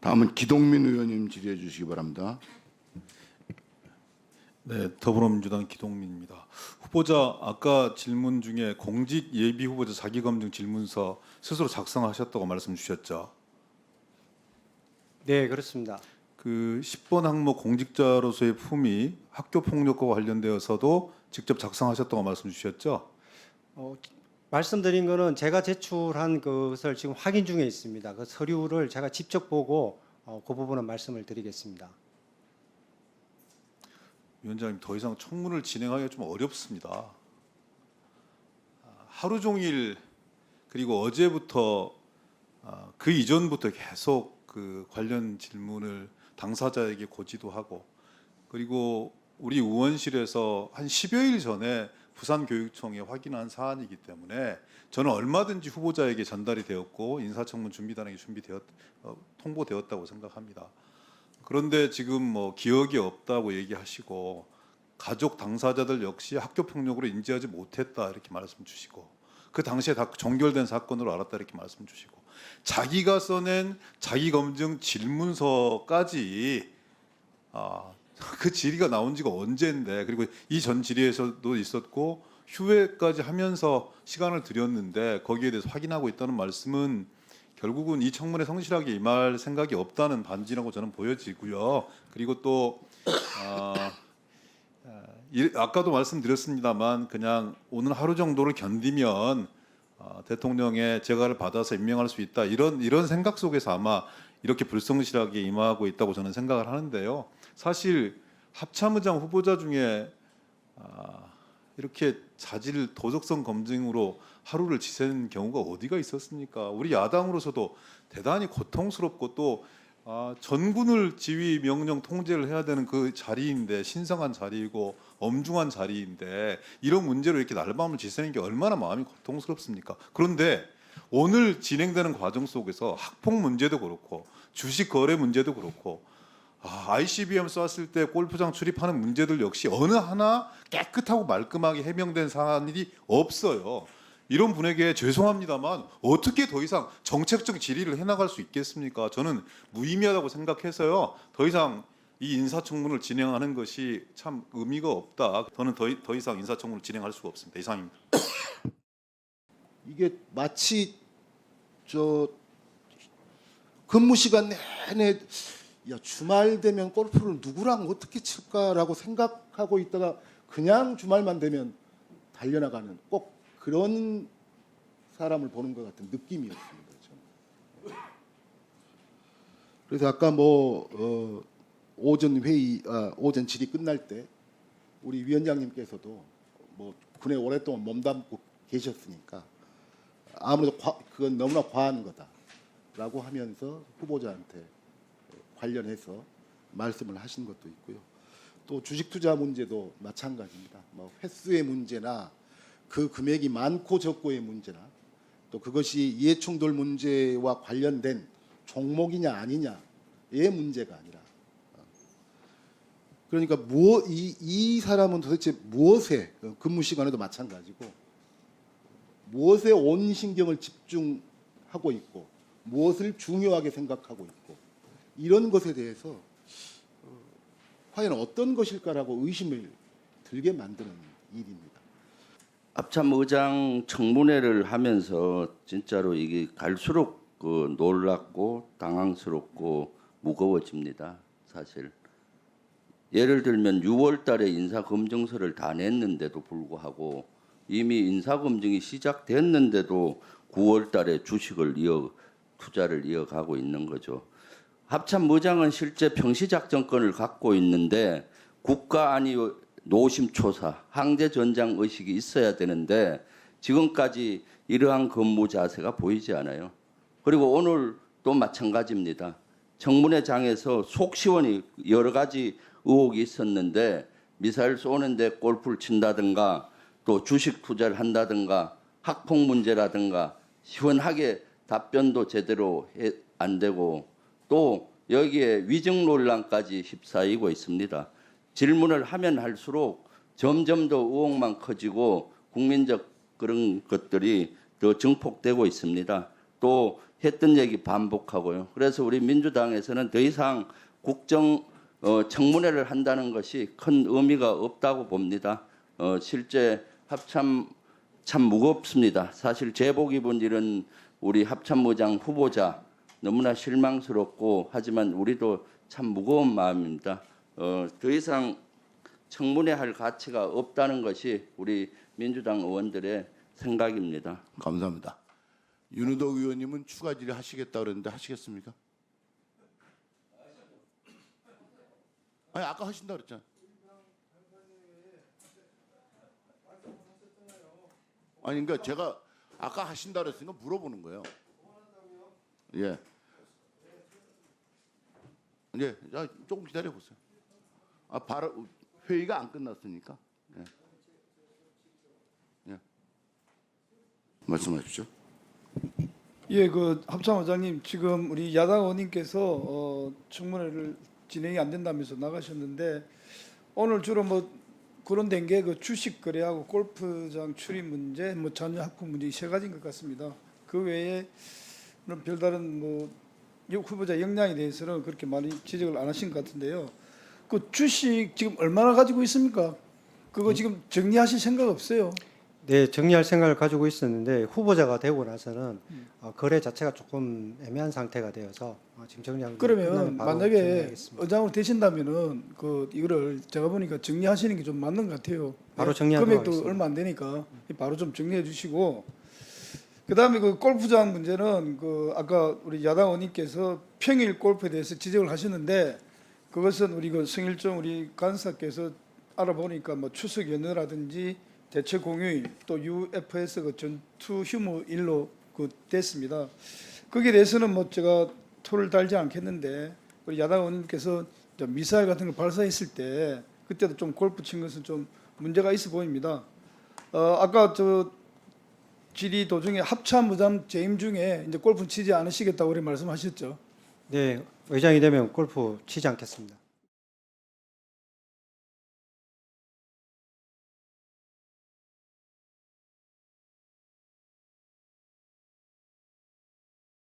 다음은 기동민 의원님 질의해 주시기 바랍니다. 네, 더불어민주당 기동민입니다. 후보자 아까 질문 중에 공직 예비 후보자 자기검증 질문서 스스로 작성하셨다고 말씀 주셨죠. 네, 그렇습니다. 그 10번 항목 공직자로서의 품위, 학교 폭력과 관련되어서도 직접 작성하셨다고 말씀 주셨죠. 말씀드린 거는 제가 제출한 것을 지금 확인 중에 있습니다. 그 서류를 제가 직접 보고 그 부분은 말씀을 드리겠습니다. 위원장님, 더 이상 청문을 진행하기가 좀 어렵습니다. 하루 종일 그리고 어제부터 그 이전부터 계속 그 관련 질문을 당사자에게 고지도 하고, 그리고 우리 의원실에서 한 10여일 전에 부산교육청에 확인한 사안이기 때문에 저는 얼마든지 후보자에게 전달이 되었고 인사청문 준비단에게 통보되었다고 생각합니다. 그런데 지금 뭐 기억이 없다고 얘기하시고 가족 당사자들 역시 학교 폭력으로 인지하지 못했다 이렇게 말씀 주시고, 그 당시에 다 종결된 사건으로 알았다 이렇게 말씀 주시고, 자기가 써낸 자기검증 질문서까지 그 질의가 나온 지가 언제인데, 그리고 이 전 질의에서도 있었고 휴회까지 하면서 시간을 들였는데 거기에 대해서 확인하고 있다는 말씀은 결국은 이 청문회 성실하게 임할 생각이 없다는 반지라고 저는 보여지고요. 그리고 또 아까도 말씀드렸습니다만 그냥 오늘 하루 정도를 견디면 대통령의 재가를 받아서 임명할 수 있다, 이런 생각 속에서 아마 이렇게 불성실하게 임하고 있다고 저는 생각을 하는데요. 사실 합참의장 후보자 중에 이렇게 자질 도덕성 검증으로 하루를 지새는 경우가 어디가 있었습니까? 우리 야당으로서도 대단히 고통스럽고 또 전군을 지휘 명령 통제를 해야 되는 그 자리인데, 신성한 자리이고 엄중한 자리인데 이런 문제로 이렇게 날밤을 지새는 게 얼마나 마음이 고통스럽습니까? 그런데 오늘 진행되는 과정 속에서 학폭 문제도 그렇고 주식 거래 문제도 그렇고 ICBM 쐈을 때 골프장 출입하는 문제들 역시 어느 하나 깨끗하고 말끔하게 해명된 사안이 없어요. 이런 분에게 죄송합니다만 어떻게 더 이상 정책적 질의를 해나갈 수 있겠습니까? 저는 무의미하다고 생각해서요. 더 이상 이 인사청문을 진행하는 것이 참 의미가 없다. 저는 더 이상 인사청문을 진행할 수가 없습니다. 이상입니다. 이게 마치 근무 시간 내내 주말 되면 골프를 누구랑 어떻게 칠까라고 생각하고 있다가 그냥 주말만 되면 달려나가는 꼭 그런 사람을 보는 것 같은 느낌이었습니다. 저는. 그래서 아까 오전 오전 질의 끝날 때 우리 위원장님께서도 군에 오랫동안 몸담고 계셨으니까 아무래도 그건 너무나 과한 거다라고 하면서 후보자한테 관련해서 말씀을 하신 것도 있고요. 또 주식 투자 문제도 마찬가지입니다. 횟수의 문제나 그 금액이 많고 적고의 문제나 또 그것이 이해충돌 문제와 관련된 종목이냐 아니냐의 문제가 아니라, 그러니까 이 사람은 도대체 무엇에, 근무 시간에도 마찬가지고 무엇에 온 신경을 집중하고 있고 무엇을 중요하게 생각하고 있고 이런 것에 대해서 과연 어떤 것일까라고 의심을 들게 만드는 일입니다. 합참의장 청문회를 하면서 진짜로 이게 갈수록 놀랍고 당황스럽고 무거워집니다. 사실 예를 들면 6월달에 인사검증서를 다 냈는데도 불구하고 이미 인사검증이 시작됐는데도 9월달에 투자를 이어가고 있는 거죠. 합참의장은 실제 평시작전권을 갖고 있는데 국가 안위 노심초사, 항제전장 의식이 있어야 되는데 지금까지 이러한 근무 자세가 보이지 않아요. 그리고 오늘 또 마찬가지입니다. 청문회장에서 속 시원히 여러 가지 의혹이 있었는데 미사일 쏘는데 골프를 친다든가 또 주식 투자를 한다든가 학폭 문제라든가 시원하게 답변도 제대로 안 되고 또 여기에 위증 논란까지 휩싸이고 있습니다. 질문을 하면 할수록 점점 더 의혹만 커지고 국민적 그런 것들이 더 증폭되고 있습니다. 또 했던 얘기 반복하고요. 그래서 우리 민주당에서는 더 이상 국정 청문회를 한다는 것이 큰 의미가 없다고 봅니다. 실제 합참 참 무겁습니다. 사실 제복 입은 이런 우리 합참의장 후보자 너무나 실망스럽고 하지만 우리도 참 무거운 마음입니다. 더 이상 청문회 할 가치가 없다는 것이 우리 민주당 의원들의 생각입니다. 감사합니다. 윤우덕 의원님은 추가 질의 하시겠다 그랬는데 하시겠습니까? 아니 아까 하신다 그랬잖아요. 아니 그러니까 제가 아까 하신다 그랬으니까 물어보는 거예요. 예. 예, 자, 조금 기다려 보세요. 바로 회의가 안 끝났으니까. 예. 예. 말씀하십시오. 예, 그 합참의장님 지금 우리 야당 의원님께서 청문회를 진행이 안 된다면서 나가셨는데 오늘 주로 뭐 거론된 게 그 주식 거래하고 골프장 출입 문제, 뭐 자녀 학부 문제 이 세 가지인 것 같습니다. 그 외에 별다른 뭐 후보자 역량에 대해서는 그렇게 많이 지적을 안 하신 것 같은데요. 그 주식 지금 얼마나 가지고 있습니까? 그거 지금 정리하실 생각 없어요? 네, 정리할 생각을 가지고 있었는데 후보자가 되고 나서는 거래 자체가 조금 애매한 상태가 되어서 지금 정리한 그러면 바로 만약에 정리하겠습니다. 의장으로 되신다면은 그 이거를 제가 보니까 정리하시는 게 좀 맞는 것 같아요. 바로 네, 정리하도록 금액도 하겠습니다. 얼마 안 되니까 바로 좀 정리해 주시고 그다음에 그 골프장 문제는 그 아까 우리 야당 의원님께서 평일 골프에 대해서 지적을 하셨는데 그것은 우리 그 성일종 우리 간사께서 알아보니까 뭐 추석 연휴라든지 대체 공휴일 또 UFS 그 전투 휴무일로 그 됐습니다. 거기에 대해서는 뭐 제가 토를 달지 않겠는데 우리 야당 의원님께서 미사일 같은 걸 발사했을 때 그때도 좀 골프 친 것은 좀 문제가 있어 보입니다. 아까 저 질의 도중에 합참의장 재임 중에 이제 골프 치지 않으시겠다고 그렇게 말씀하셨죠. 네, 의장이 되면 골프 치지 않겠습니다.